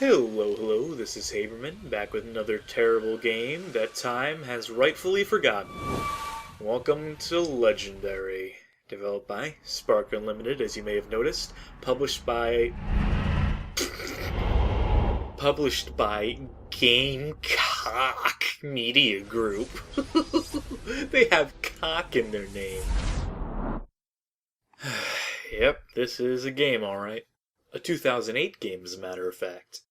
Hello, this is Haberman, back with another terrible game that time has rightfully forgotten. Welcome to Legendary, developed by Spark Unlimited, as you may have noticed, published by Gamecock Media Group. They have cock in their name. Yep, this is a game, alright. A 2008 game, as a matter of fact.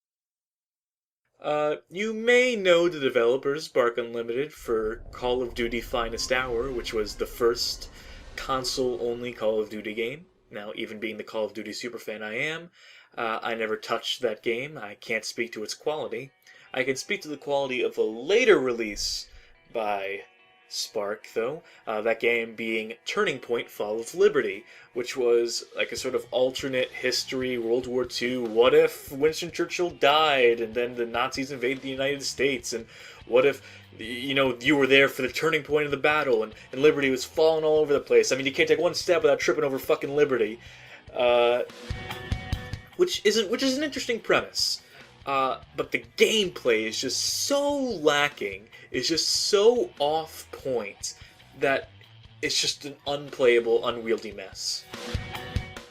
You may know the developers, Spark Unlimited, for Call of Duty Finest Hour, which was the first console-only Call of Duty game. Now, even being the Call of Duty superfan I am, I never touched that game. I can't speak to its quality. I can speak to the quality of a later release by Spark, though. That game being Turning Point Fall of Liberty, which was like a sort of alternate history, World War II. What if Winston Churchill died and then the Nazis invaded the United States? And what if, you were there for the turning point of the battle and Liberty was falling all over the place? I mean, you can't take one step without tripping over fucking Liberty. Which is an interesting premise. But the gameplay is just so lacking, is just so off point, that it's just an unplayable, unwieldy mess.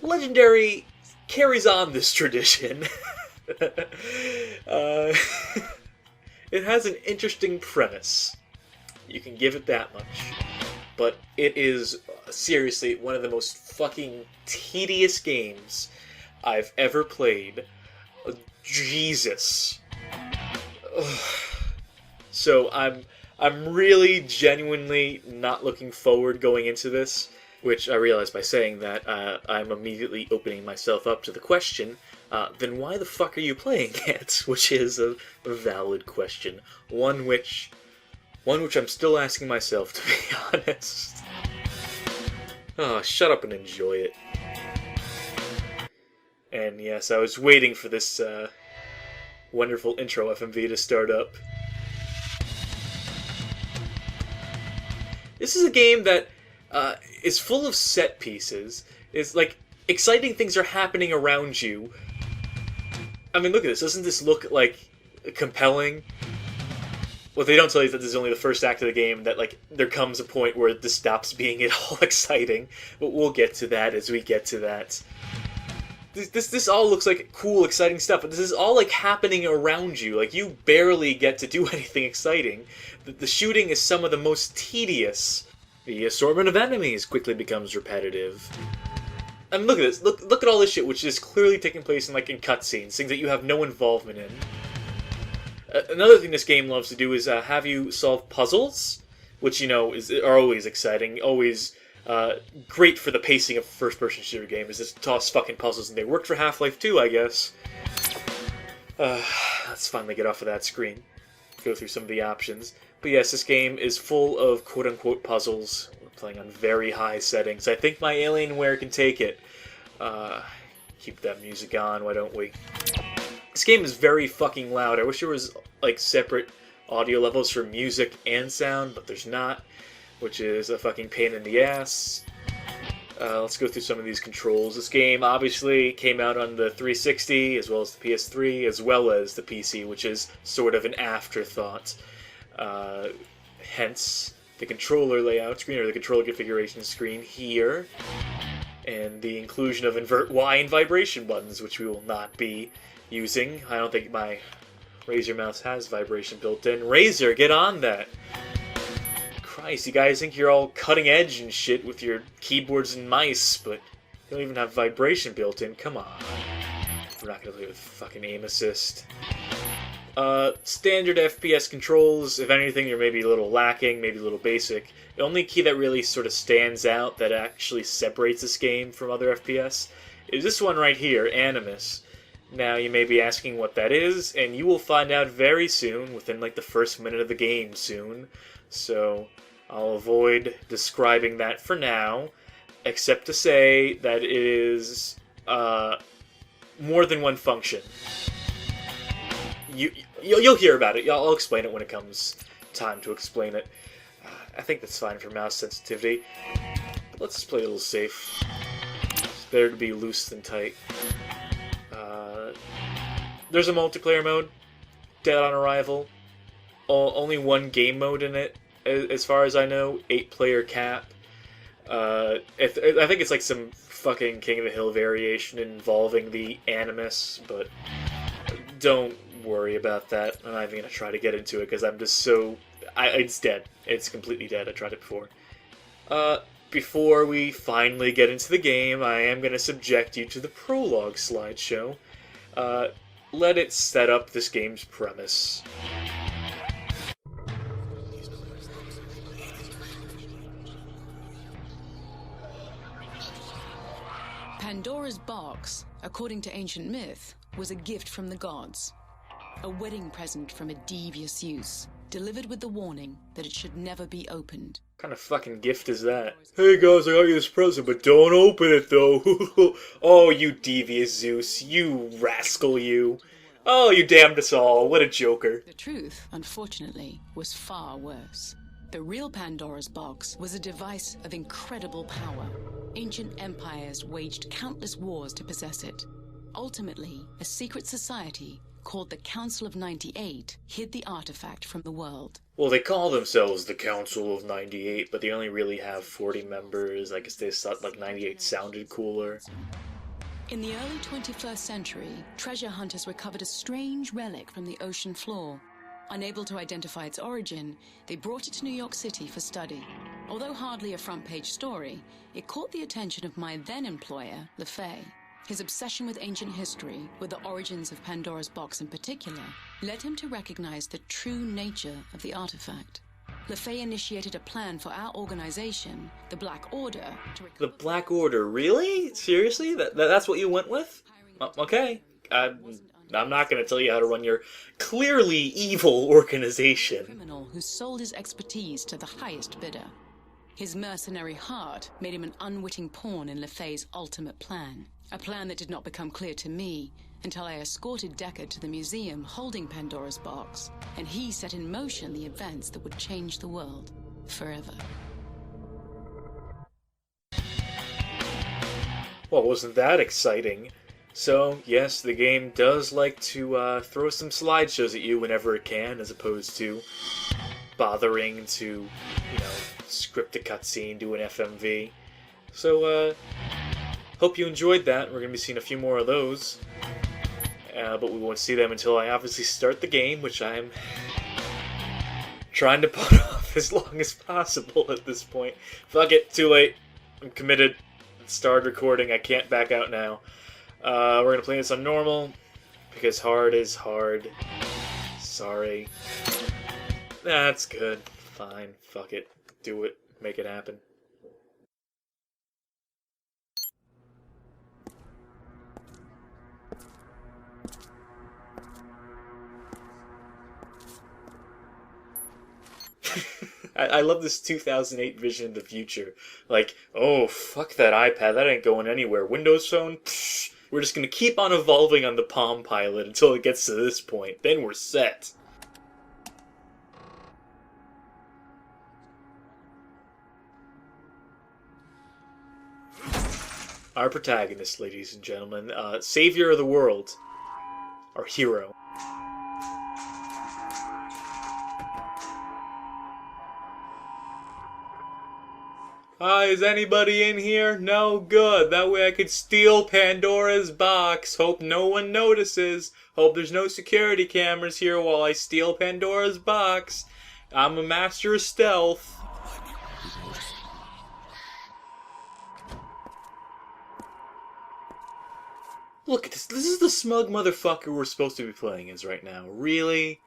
Legendary carries on this tradition. It has an interesting premise. You can give it that much. But it is, seriously, one of the most fucking tedious games I've ever played. Jesus. Ugh. So I'm really genuinely not looking forward going into this, which I realize by saying that I'm immediately opening myself up to the question, then why the fuck are you playing it? Which is a valid question. One which I'm still asking myself, to be honest. Oh, shut up and enjoy it. And yes, I was waiting for this wonderful intro FMV to start up. This is a game that is full of set pieces. It's like exciting things are happening around you. I mean, look at this. Doesn't this look like compelling? Well, they don't tell you that this is only the first act of the game, that like there comes a point where this stops being at all exciting. But we'll get to that as we get to that. This all looks like cool, exciting stuff, but this is all like happening around you. Like you barely get to do anything exciting. The shooting is some of the most tedious. The assortment of enemies quickly becomes repetitive. And look at this. Look at all this shit, which is clearly taking place in cutscenes, things that you have no involvement in. Another thing this game loves to do is have you solve puzzles, which are always exciting, always. Great for the pacing of a first-person shooter game, is just toss fucking puzzles, and they worked for Half-Life 2, I guess. Let's finally get off of that screen. Go through some of the options. But yes, this game is full of quote-unquote puzzles. We're playing on very high settings. I think my Alienware can take it. Keep that music on, why don't we? This game is very fucking loud. I wish there was, separate audio levels for music and sound, but there's not, which is a fucking pain in the ass. Let's go through some of these controls. This game obviously came out on the 360, as well as the PS3, as well as the PC, which is sort of an afterthought. Hence, the controller layout screen, or the controller configuration screen here, and the inclusion of invert Y and vibration buttons, which we will not be using. I don't think my Razer mouse has vibration built in. Razer, get on that! Christ, you guys think you're all cutting edge and shit with your keyboards and mice, but you don't even have vibration built in. Come on. We're not gonna play with fucking aim assist. Standard FPS controls, if anything, they're maybe a little lacking, maybe a little basic. The only key that really sort of stands out, that actually separates this game from other FPS, is this one right here, Animus. Now, you may be asking what that is, and you will find out very soon, within the first minute of the game soon. So I'll avoid describing that for now, except to say that it is more than one function. You'll hear about it. I'll explain it when it comes time to explain it. I think that's fine for mouse sensitivity. But let's just play a little safe. It's better to be loose than tight. There's a multiplayer mode, Dead on Arrival. Only one game mode in it, as far as I know. 8-player cap. I think it's like some fucking King of the Hill variation involving the Animus, but don't worry about that. I'm not even gonna try to get into it because I'm just so... it's dead. It's completely dead. I tried it before. Before we finally get into the game, I am gonna subject you to the prologue slideshow. Let it set up this game's premise. Pandora's box, according to ancient myth, was a gift from the gods. A wedding present from a devious Zeus, delivered with the warning that it should never be opened. What kind of fucking gift is that? Hey guys, I got you this present, but don't open it though. Oh, you devious Zeus. You rascal, you. Oh, you damned us all. What a joker. The truth, unfortunately, was far worse. The real Pandora's box was a device of incredible power. Ancient empires waged countless wars to possess it. Ultimately, a secret society called the Council of 98 hid the artifact from the world. Well, they call themselves the Council of 98, but they only really have 40 members. I guess they thought like 98 sounded cooler. In the early 21st century, treasure hunters recovered a strange relic from the ocean floor. Unable to identify its origin, they brought it to New York City for study. Although hardly a front-page story, it caught the attention of my then-employer, LeFay. His obsession with ancient history, with the origins of Pandora's box in particular, led him to recognize the true nature of the artifact. LeFay initiated a plan for our organization, the Black Order, to recover... The Black Order? Really? Seriously? That's what you went with? Okay. I'm not going to tell you how to run your clearly evil organization. Criminal who sold his expertise to the highest bidder. His mercenary heart made him an unwitting pawn in LeFay's ultimate plan. A plan that did not become clear to me until I escorted Deckard to the museum holding Pandora's box, and he set in motion the events that would change the world forever. Well, wasn't that exciting? So, yes, the game does like to throw some slideshows at you whenever it can, as opposed to bothering to, script a cutscene, do an FMV. So, hope you enjoyed that. We're going to be seeing a few more of those. But we won't see them until I obviously start the game, which I'm trying to put off as long as possible at this point. Fuck it, too late. I'm committed. Start recording. I can't back out now. We're going to play this on normal, because hard is hard. Sorry. That's good. Fine. Fuck it. Do it. Make it happen. I love this 2008 vision of the future. Like, oh, fuck that iPad, that ain't going anywhere. Windows Phone? Psh, we're just gonna keep on evolving on the Palm Pilot until it gets to this point. Then we're set. Our protagonist, ladies and gentlemen, savior of the world. Our hero. Hi, is anybody in here? No? Good. That way I could steal Pandora's box. Hope no one notices. Hope there's no security cameras here while I steal Pandora's box. I'm a master of stealth. Look at this. This is the smug motherfucker we're supposed to be playing as right now. Really?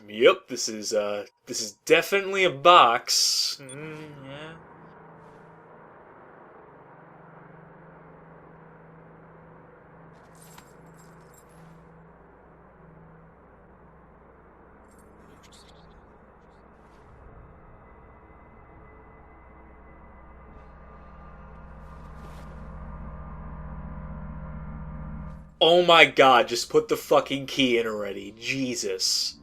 Yep, this is definitely a box. Yeah. Oh my god, just put the fucking key in already. Jesus.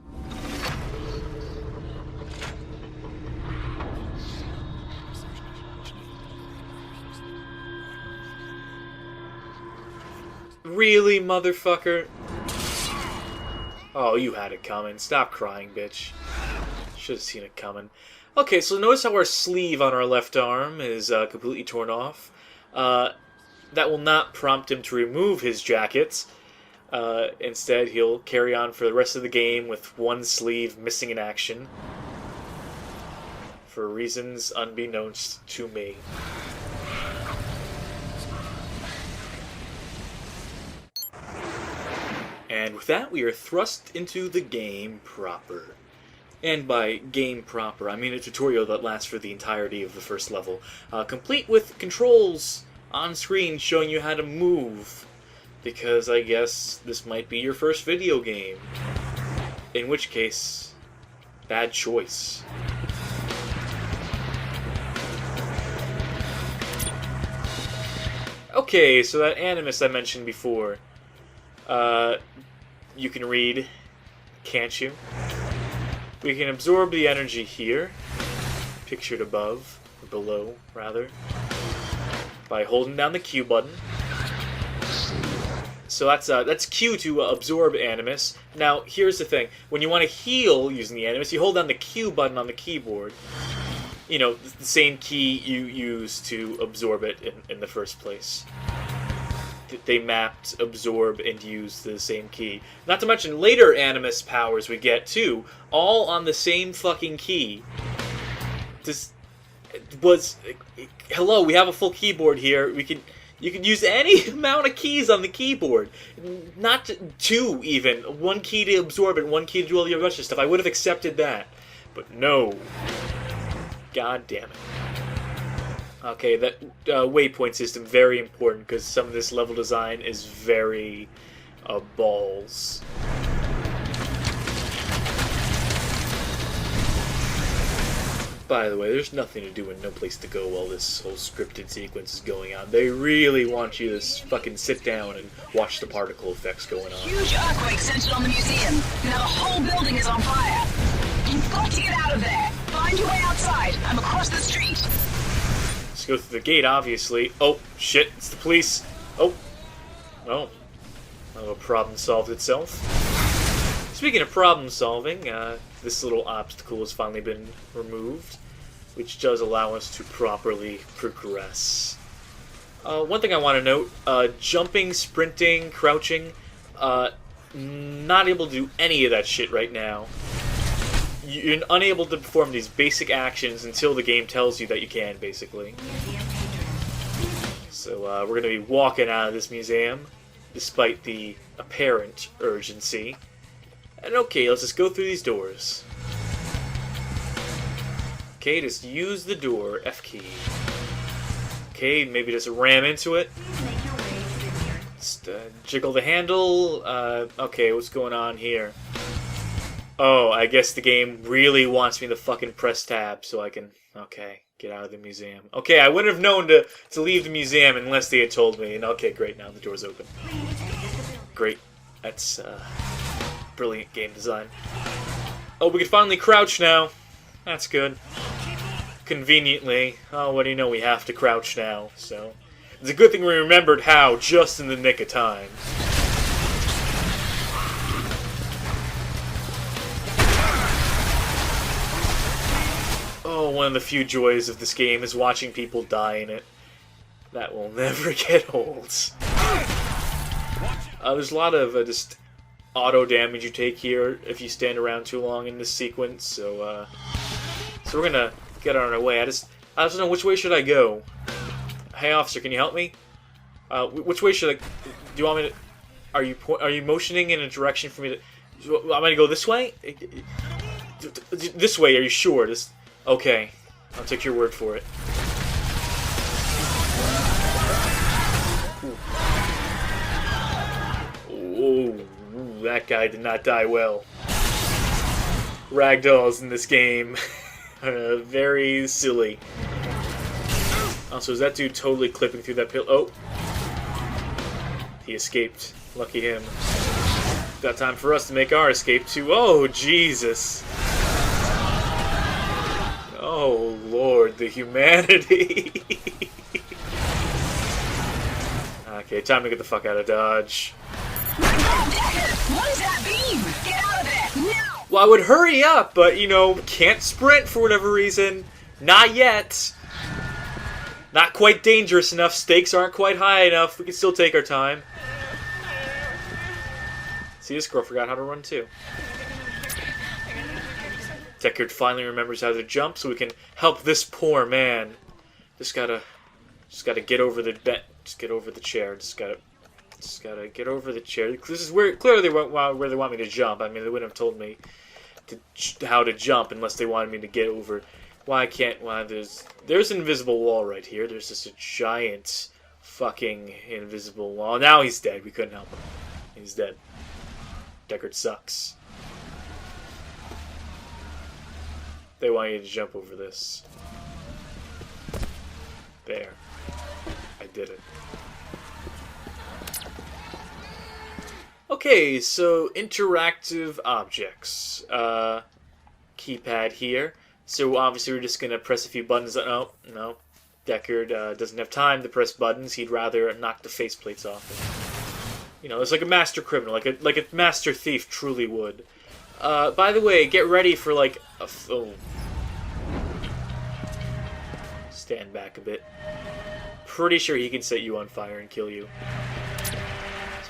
Really, motherfucker? Oh, you had it coming. Stop crying, bitch. Should have seen it coming. Okay, so notice how our sleeve on our left arm is completely torn off. That will not prompt him to remove his jacket. Instead, he'll carry on for the rest of the game with one sleeve missing in action. For reasons unbeknownst to me. And with that, we are thrust into the game proper. And by game proper, I mean a tutorial that lasts for the entirety of the first level, complete with controls on screen showing you how to move. Because I guess this might be your first video game. In which case, bad choice. Okay, so that animus I mentioned before, you can read, can't you? We can absorb the energy here, pictured above, or below, rather, by holding down the Q button. So that's Q to absorb animus. Now, here's the thing. When you want to heal using the animus, you hold down the Q button on the keyboard. You know, the same key you use to absorb it in the first place. They mapped absorb and use the same key. Not to mention later animus powers we get too, all on the same fucking key. This was hello, we have a full keyboard here. You can use any amount of keys on the keyboard. Not two even. One key to absorb and one key to do all the other stuff. I would have accepted that. But no. God damn it. Okay, that waypoint system, very important, because some of this level design is very balls. By the way, there's nothing to do and no place to go while this whole scripted sequence is going on. They really want you to fucking sit down and watch the particle effects going on. Huge earthquake centered on the museum. Now the whole building is on fire. You've got to get out of there. Find your way outside. I'm across the street. Let's go through the gate, obviously. Oh, shit, it's the police. Oh. Well, a problem solved itself. Speaking of problem solving, this little obstacle has finally been removed, which does allow us to properly progress. One thing I want to note, jumping, sprinting, crouching, not able to do any of that shit right now. You're unable to perform these basic actions until the game tells you that you can, basically. So we're going to be walking out of this museum, despite the apparent urgency. And okay, let's just go through these doors. Okay, just use the door, F key. Okay, maybe just ram into it. Just jiggle the handle. Okay, what's going on here? Oh, I guess the game really wants me to fucking press tab so I can, okay, get out of the museum. Okay, I wouldn't have known to leave the museum unless they had told me. And okay, great, now the door's open. Great. That's, brilliant game design. Oh, we can finally crouch now. That's good. Conveniently. Oh, what do you know, we have to crouch now, so... It's a good thing we remembered how just in the nick of time. Oh, one of the few joys of this game is watching people die in it. That will never get old. There's a lot of just auto damage you take here if you stand around too long in this sequence, so we're gonna get on our way. I just don't know, which way should I go? Hey officer, can you help me? Which way should I... Do you want me to... Are you motioning in a direction for me to... I'm gonna go this way? This way, are you sure? Okay, I'll take your word for it. Ooh, that guy did not die well. Ragdolls in this game are very silly. Also, is that dude totally clipping through that pillow? Oh! He escaped. Lucky him. Got time for us to make our escape too. Oh, Jesus. Oh, Lord, the humanity. Okay, time to get the fuck out of Dodge. What is that beam? Get out of there, now! Well, I would hurry up, but, you know, can't sprint for whatever reason. Not yet. Not quite dangerous enough. Stakes aren't quite high enough. We can still take our time. See, this girl forgot how to run, too. Deckard finally remembers how to jump, so we can help this poor man. Just gotta get over the bed. Just get over the chair. Just gotta get over the chair. This is where clearly where they want me to jump. I mean, they wouldn't have told me how to jump unless they wanted me to get over. Why can't? Why there's an invisible wall right here. There's just a giant fucking invisible wall. Now he's dead. We couldn't help him. He's dead. Deckard sucks. They want you to jump over this. There. I did it. Okay, so interactive objects. Keypad here. So obviously we're just gonna press a few buttons. Oh, no. Deckard doesn't have time to press buttons. He'd rather knock the faceplates off. You know, it's like a master criminal, like a master thief truly would. By the way, get ready for like a film. Stand back a bit. Pretty sure he can set you on fire and kill you.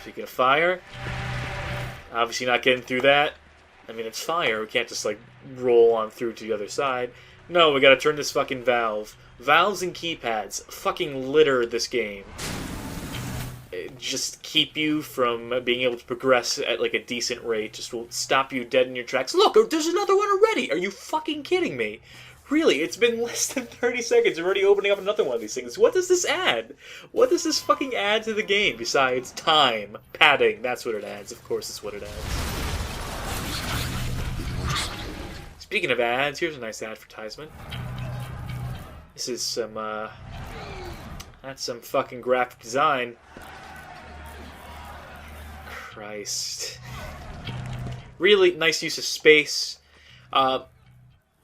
Speaking of fire, obviously not getting through that. I mean, it's fire. We can't just like roll on through to the other side. No, we gotta turn this fucking valve. Valves and keypads fucking litter this game. Just keep you from being able to progress at like a decent rate. Just will stop you dead in your tracks. Look, there's another one already. Are you fucking kidding me? Really, it's been less than 30 seconds. We're already opening up another one of these things. What does this add? What does this fucking add to the game besides time? Padding. That's what it adds. Of course it's what it adds. Speaking of ads, here's a nice advertisement. This is some, that's some fucking graphic design. Christ. Really nice use of space.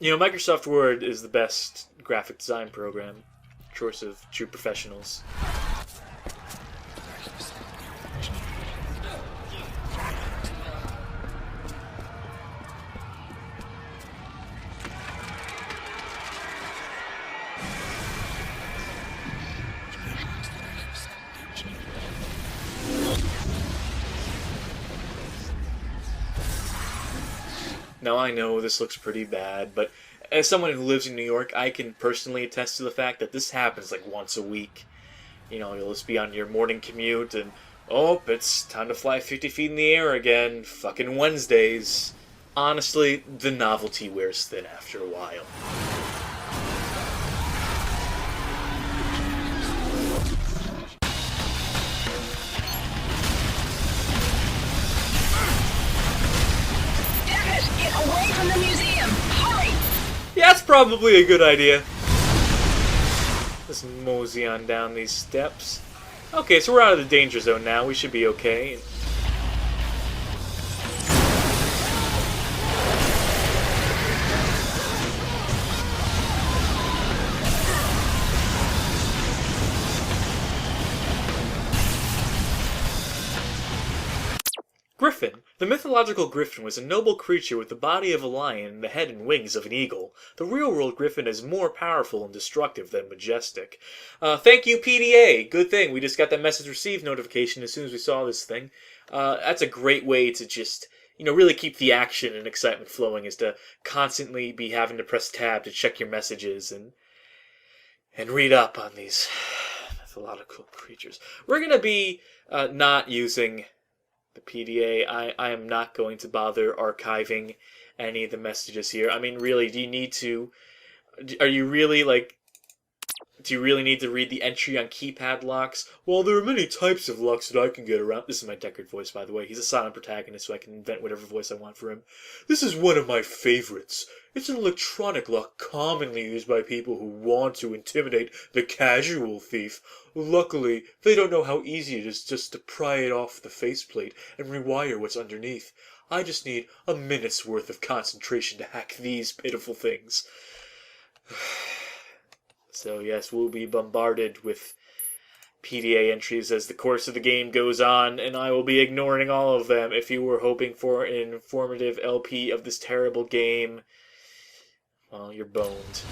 You know, Microsoft Word is the best graphic design program. Choice of true professionals. Now, I know this looks pretty bad, but as someone who lives in New York, I can personally attest to the fact that this happens like once a week. You know, you'll just be on your morning commute and, oh, it's time to fly 50 feet in the air again. Fucking Wednesdays. Honestly, the novelty wears thin after a while. Away from the museum! Hurry! Yeah, that's probably a good idea. Let's mosey on down these steps. Okay, so we're out of the danger zone now. We should be okay. Griffin. The mythological griffin was a noble creature with the body of a lion and the head and wings of an eagle. The real-world griffin is more powerful and destructive than majestic. Thank you, PDA. Good thing. We just got that message received notification as soon as we saw this thing. That's a great way to just, you know, really keep the action and excitement flowing, is to constantly be having to press tab to check your messages and read up on these mythological creatures. We're going to be not using the PDA. I am not going to bother archiving any of the messages here. I mean, really, do you need to... Are you really, like... Do you really need to read the entry on keypad locks? Well, there are many types of locks that I can get around. This is my Deckard voice, by the way. He's a silent protagonist, so I can invent whatever voice I want for him. This is one of my favorites. It's an electronic lock commonly used by people who want to intimidate the casual thief. Luckily, they don't know how easy it is just to pry it off the faceplate and rewire what's underneath. I just need a minute's worth of concentration to hack these pitiful things. So yes, we'll be bombarded with PDA entries as the course of the game goes on, and I will be ignoring all of them. If you were hoping for an informative LP of this terrible game, well, you're boned.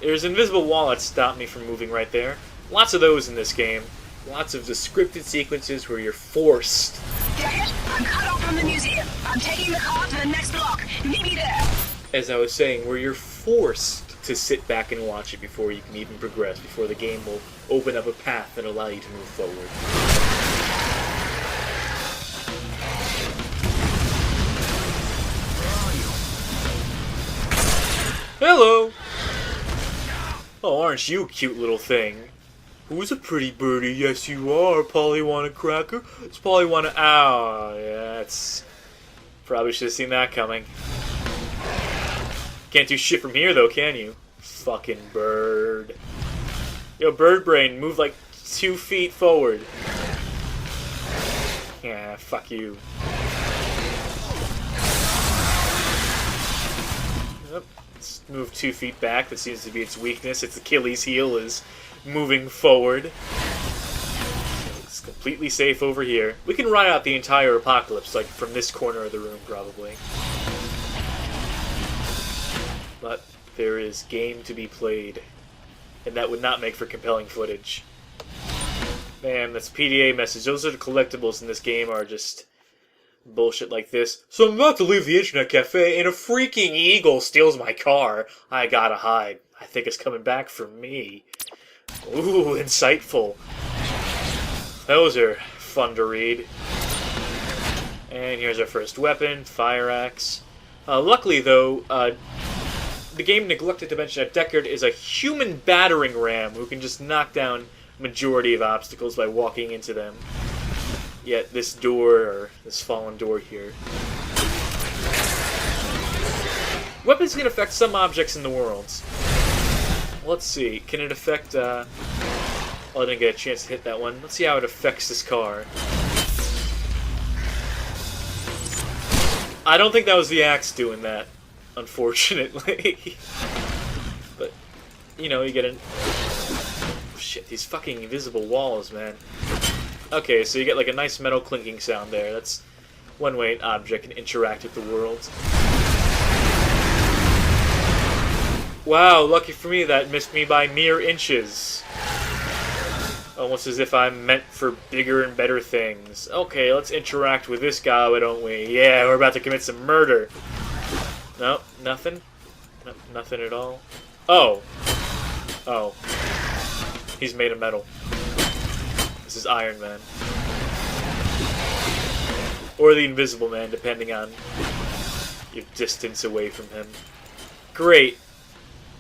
There's an invisible wall that stopped me from moving right there. Lots of those in this game. Lots of the scripted sequences where you're forced. Dad, I'm cut off from the museum. I'm taking the car to the next block. Meet me there. As I was saying, where you're forced to sit back and watch it before you can even progress, before the game will open up a path and allow you to move forward. Hello! Oh, aren't you a cute little thing? Who's a pretty birdie? Yes, you are. Polly want a cracker? It's Polly want a... Ow, yeah, it's... Probably should have seen that coming. Can't do shit from here, though, can you? Fucking bird. Yo, bird brain, move like 2 feet forward. Yeah, fuck you. Yep. Let's move 2 feet back. That seems to be its weakness. Its Achilles heel is moving forward. It's completely safe over here. We can ride out the entire apocalypse, like from this corner of the room, probably. But there is game to be played, and that would not make for compelling footage. Man, that's PDA message. Those are the collectibles in this game are just bullshit like this. So I'm about to leave the internet cafe, and a freaking eagle steals my car. I gotta hide. I think it's coming back for me. Ooh, insightful. Those are fun to read. And here's our first weapon, fire axe. Luckily, though, the game neglected to mention that Deckard is a human battering ram who can just knock down majority of obstacles by walking into them. Yet this door, or this fallen door here. Weapons can affect some objects in the world. Let's see, can it affect, oh, I didn't get a chance to hit that one. Let's see how it affects this car. I don't think that was the axe doing that, unfortunately. But, you know, you get an... Shit, these fucking invisible walls, man. Okay, so you get like a nice metal clinking sound there. That's one way an object can interact with the world. Wow, lucky for me that missed me by mere inches. Almost as if I'm meant for bigger and better things. Okay, let's interact with this guy, why don't we? Yeah, we're about to commit some murder. Nope, nothing? Nope, nothing at all. Oh. Oh. He's made of metal. This is Iron Man. Or the Invisible Man, depending on your distance away from him. Great.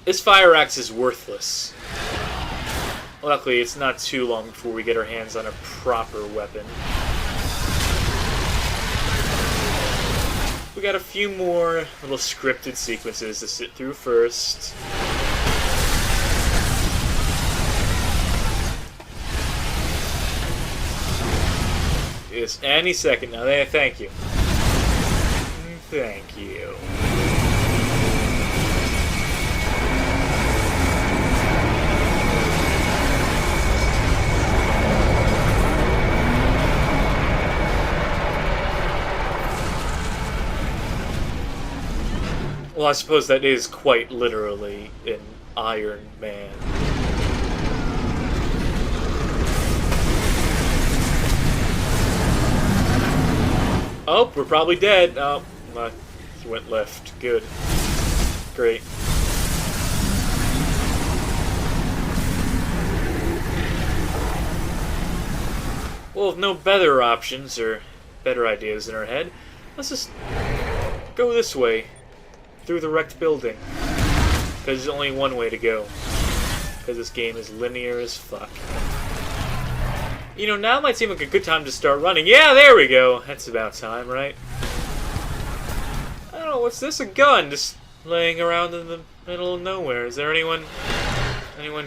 This fire axe is worthless. Luckily, it's not too long before we get our hands on a proper weapon. We got a few more little scripted sequences to sit through first. Yes, any second now. Thank you. Thank you. Well, I suppose that is quite literally an Iron Man. Oh, we're probably dead. Oh, he went left. Good. Great. Well, with no better options or better ideas in our head, let's just go this way. Through the wrecked building. Because there's only one way to go. Because this game is linear as fuck. You know, now might seem like a good time to start running. Yeah, there we go! That's about time, right? I don't know, what's this? A gun just laying around in the middle of nowhere. Is there anyone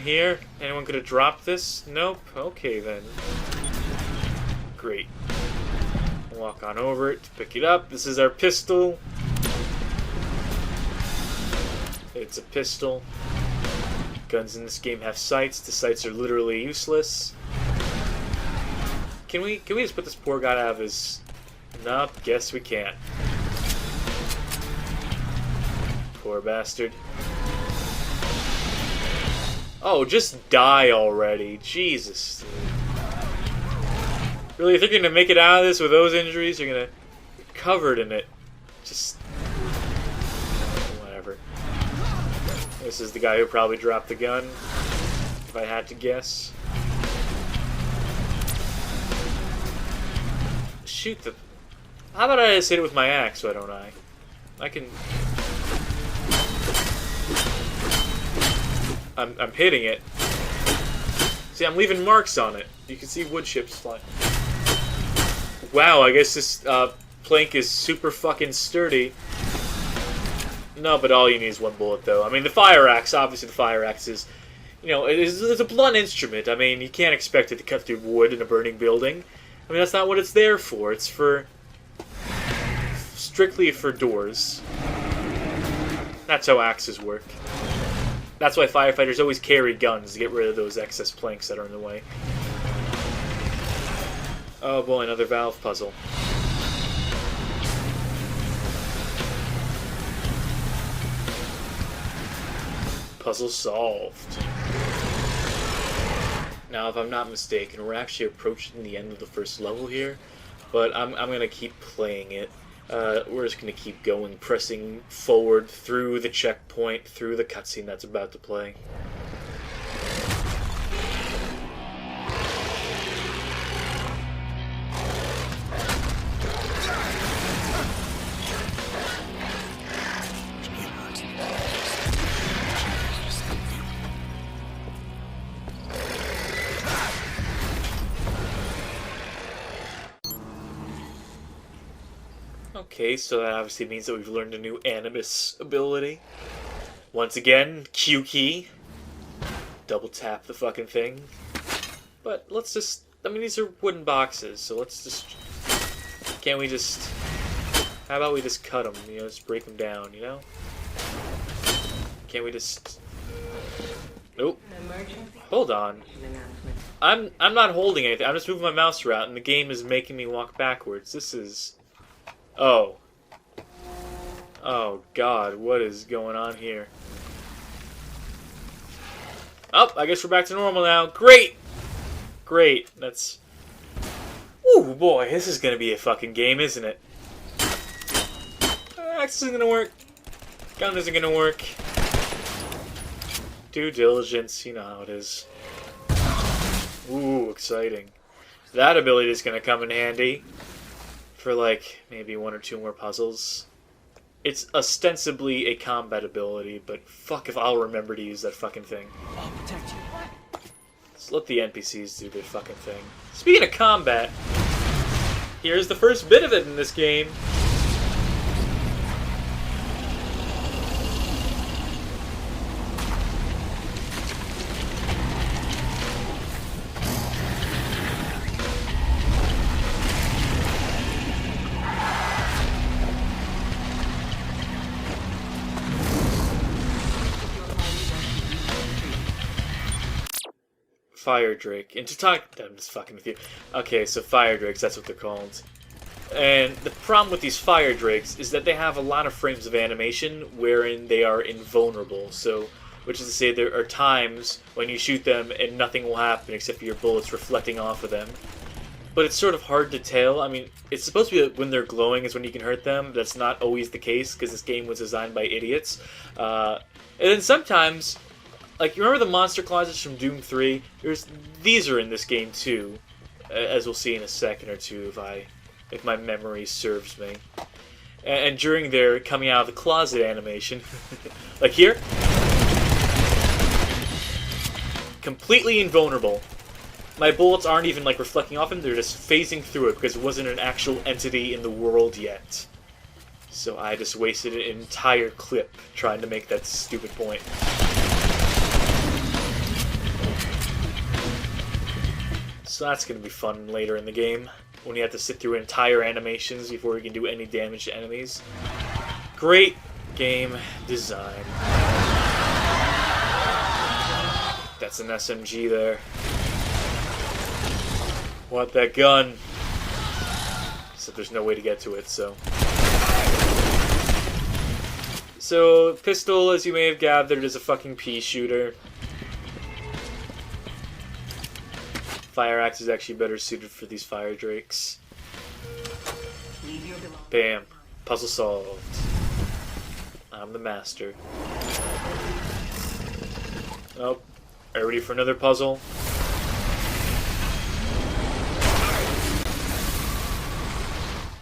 here? Anyone could have dropped this? Nope. Okay, then. Great. Walk on over it to pick it up. This is our pistol. it's a pistol. Guns in this game have sights. The sights are literally useless. Can we just put this poor guy out of his... Nope, guess we can't. Poor bastard. Oh, just die already. Jesus, dude. Really, you think you're gonna make it out of this with those injuries? You're gonna get covered in it. Just... whatever. This is the guy who probably dropped the gun, if I had to guess. Shoot the... How about I just hit it with my axe, why don't I? I can... I'm hitting it. See, I'm leaving marks on it. You can see wood chips flying. Wow, I guess this plank is super fucking sturdy. No, but all you need is one bullet, though. I mean, the fire axe, obviously the fire axe is, you know, it's a blunt instrument. I mean, you can't expect it to cut through wood in a burning building. I mean, that's not what it's there for. It's for... strictly for doors. That's how axes work. That's why firefighters always carry guns to get rid of those excess planks that are in the way. Oh boy, another valve puzzle. Puzzle solved. Now, if I'm not mistaken, we're actually approaching the end of the first level here, but I'm gonna keep playing it. We're just going to keep going, pressing forward through the checkpoint, through the cutscene that's about to play. Okay, so that obviously means that we've learned a new Animus ability. Once again, Q key. Double tap the fucking thing. But let's just... I mean, these are wooden boxes, so let's just... Can't we just... How about we just cut them, you know, just break them down, you know? Can't we just... Nope. Hold on. I'm not holding anything, I'm just moving my mouse around, and the game is making me walk backwards. This is... Oh. Oh, God, what is going on here? Oh, I guess we're back to normal now. Great! Great, that's... Ooh, boy, this is gonna be a fucking game, isn't it? Axe isn't gonna work. Gun isn't gonna work. Due diligence, you know how it is. Ooh, exciting. That ability is gonna come in handy. For like maybe one or two more puzzles. It's ostensibly a combat ability, but fuck if I'll remember to use that fucking thing. I'll protect you. Let's let the NPCs do their fucking thing. Speaking of combat, here's the first bit of it in this game. Fire Drake. And to talk... I'm just fucking with you. Okay, so Fire Drakes, that's what they're called. And the problem with these Fire Drakes is that they have a lot of frames of animation wherein they are invulnerable. So, which is to say, there are times when you shoot them and nothing will happen except for your bullets reflecting off of them. But it's sort of hard to tell. I mean, it's supposed to be that when they're glowing is when you can hurt them. That's not always the case because this game was designed by idiots. And then sometimes... Like, you remember the monster closets from Doom 3? These are in this game too, as we'll see in a second or two if my memory serves me. And during their coming out of the closet animation, like here, completely invulnerable. My bullets aren't even like reflecting off him; they're just phasing through it because it wasn't an actual entity in the world yet. So I just wasted an entire clip trying to make that stupid point. So that's going to be fun later in the game, when you have to sit through entire animations before you can do any damage to enemies. Great game design. That's an SMG there. Want that gun. Except there's no way to get to it, so... So, pistol, as you may have gathered, is a fucking pea shooter. Fire axe is actually better suited for these fire drakes. Bam. Puzzle solved. I'm the master. Oh, are you ready for another puzzle?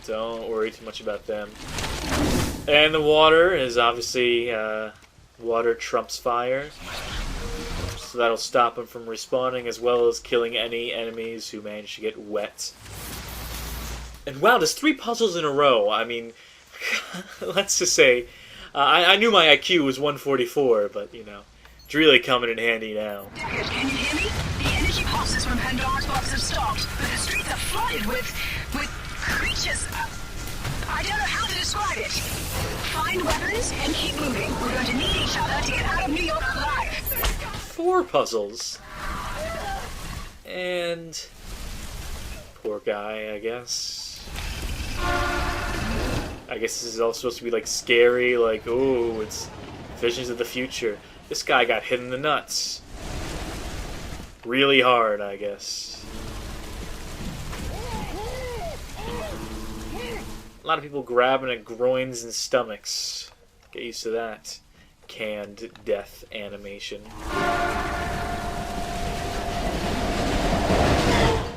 Don't worry too much about them. And the water is obviously, water trumps fire. So that'll stop them from respawning, as well as killing any enemies who manage to get wet. And wow, there's 3 puzzles in a row. I mean, let's just say, I knew my IQ was 144, but, you know, it's really coming in handy now. Deckard, can you hear me? The energy pulses from Pandora's box have stopped, but the streets are flooded with creatures. I don't know how to describe it. Find weapons and keep moving. We're going to need each other to get out of New York alive. 4 puzzles. And... poor guy, I guess. I guess this is all supposed to be, like, scary, like, oh, it's visions of the future. This guy got hit in the nuts. Really hard, I guess. A lot of people grabbing at groins and stomachs. Get used to that. Canned death animation.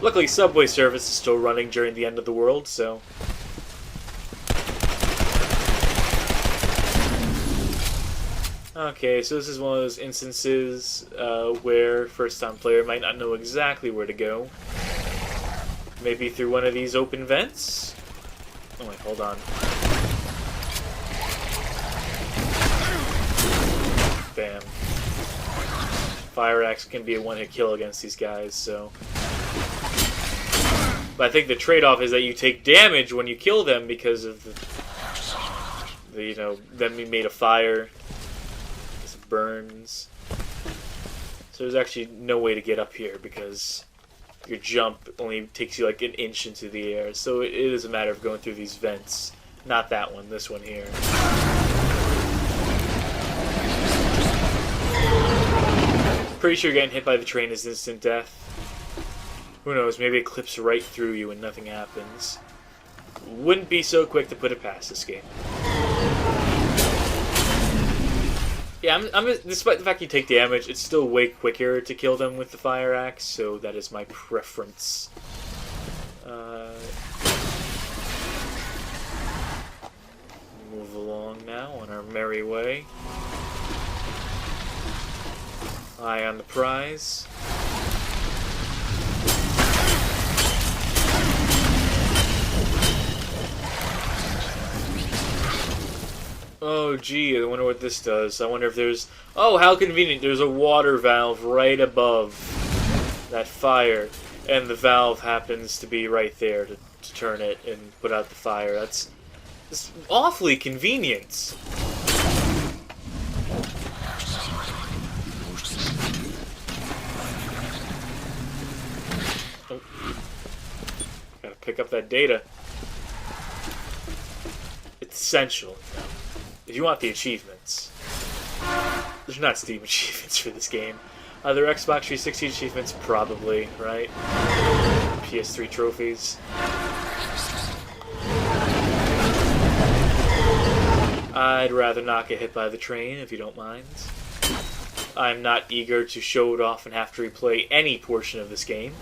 Luckily, subway service is still running during the end of the world, so... Okay, so this is one of those instances where first-time player might not know exactly where to go. Maybe through one of these open vents? Oh wait, hold on. Bam. Fire axe can be a one-hit kill against these guys, so... But I think the trade-off is that you take damage when you kill them because of the you know, them being made of fire. Because it burns. So there's actually no way to get up here because your jump only takes you like an inch into the air. So it is a matter of going through these vents. Not that one, this one here. Pretty sure getting hit by the train is instant death. Who knows, maybe it clips right through you and nothing happens. Wouldn't be so quick to put it past this game. Yeah, despite the fact you take damage, it's still way quicker to kill them with the fire axe, so that is my preference. Move along now on our merry way. Eye on the prize. Oh, gee, I wonder what this does. I wonder if there's... Oh, how convenient. There's a water valve right above that fire. And the valve happens to be right there to turn it and put out the fire. That's awfully convenient. Oh. Gotta pick up that data. It's essential. If you want the achievements. There's not Steam achievements for this game. Are there Xbox 360 achievements? Probably, right? PS3 trophies. I'd rather not get hit by the train, if you don't mind. I'm not eager to show it off and have to replay any portion of this game.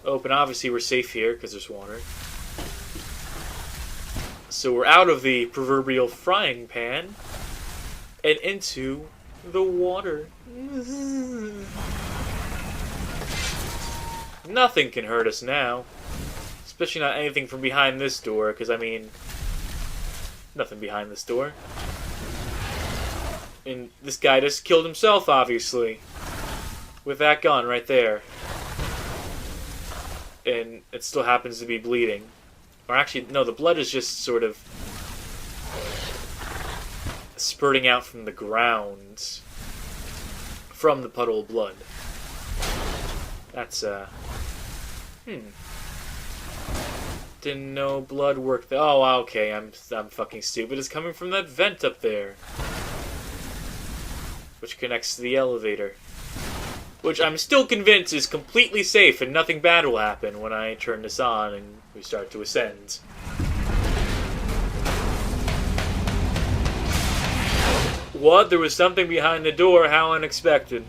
Oh, but obviously we're safe here, because there's water. So we're out of the proverbial frying pan and into the water. Nothing can hurt us now. Especially not anything from behind this door, because I mean, nothing behind this door. And this guy just killed himself, obviously. With that gun right there. And it still happens to be bleeding. Or actually, no, the blood is just sort of spurting out from the ground from the puddle of blood. That's, Didn't know blood worked. Oh, okay, I'm fucking stupid. It's coming from that vent up there, which connects to the elevator, which I'm still convinced is completely safe and nothing bad will happen when I turn this on and we start to ascend. What? There was something behind the door? How unexpected.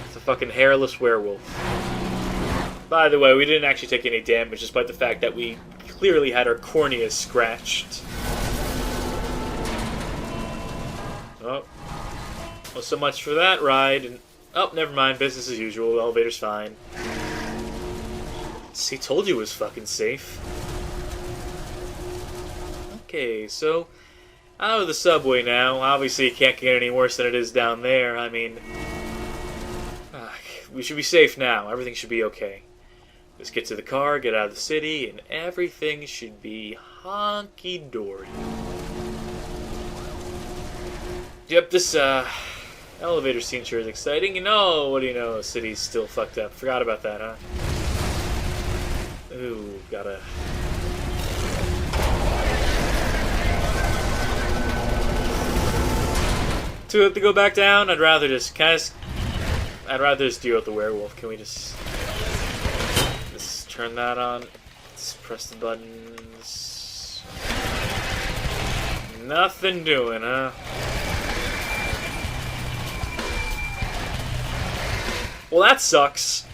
It's a fucking hairless werewolf. By the way, we didn't actually take any damage despite the fact that we clearly had our corneas scratched. Oh. Well, so much for that ride. And oh, never mind. Business as usual. The elevator's fine. See, told you it was fucking safe. Okay, so out of the subway now. Obviously, it can't get any worse than it is down there. I mean, we should be safe now. Everything should be okay. Just get to the car, get out of the city, and everything should be honky-dory. Yep, this elevator scene sure is exciting. You know, what do you know? The city's still fucked up. Forgot about that, huh? Ooh, gotta... Too late to go back down? I'd rather just... I'd rather just deal with the werewolf. Can we just turn that on? Let's press the buttons. Nothing doing, huh? Well, that sucks.